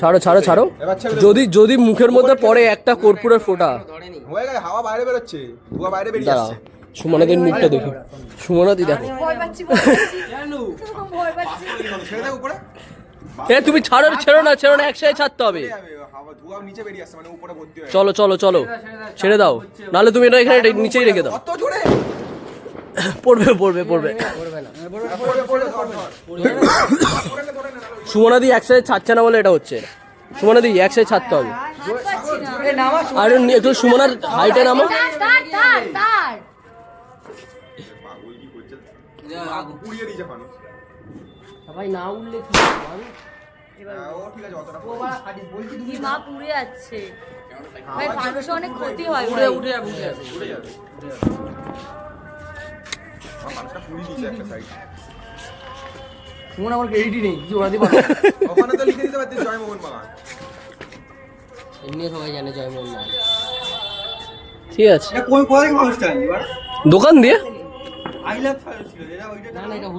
ছাড়ো ছাড়ো ছাড়ো, যদি যদি মুখের মধ্যে পড়ে একটা কর্পূরের ফোঁটা। হয়ে গেছে, হাওয়া বাইরে বেরোচ্ছে, ধোঁয়া বাইরে বেরিয়ে দাঁড়াও, আসছে। সুমনাদির মুখটা দেখো, সুমনাদি দেখো। ছেড়ে দাও উপরে। এ তুমি ছাড়ো, ছেড়ো না ছেড়ো না, একসাথে ছাড়তে হবে। হাওয়া ধোঁয়া নিচে বেরিয়ে আসছে, মানে উপরে ভর্তি হয়ে। চলো চলো চলো, ছেড়ে দাও, নাহলে তুমি এটা এখানে নিচেই রেখে দাও। কত জোরে পড়বে পড়বে পড়বে। সুমনাদি একসাথে ছাড়ছে না বলে এটা হচ্ছে। সুমনাদি একসাথে ছাড়তে হবে। আর একটু সুমনার হাইটে নামো। পাগল কি করছে, পুড়িয়ে দিয়েছে মানুষ। ভাই না উঠলে কি ও ঠিক আছে, অতটা মা পুড়ে যাচ্ছে ভাই, মানুষের অনেক ক্ষতি হয়। উঠে উঠে উঠে উড়ে যাবে। মানুষটা পুড়িয়ে দিয়েছে একটা সাইড। সুমন আমার ক্রেডিটই নেই, কিছু ওরা দিবা। ওখানে তো লিখে দিতে পারতিস জয় মোহন বাগান। এমনি সবাই জানে জয়মোহন বাগান। ঠিক আছে, কোন কোথায় মানুষটা দোকান দিয়ে আই লাভ ছিল যেটা ওইটা না না এটা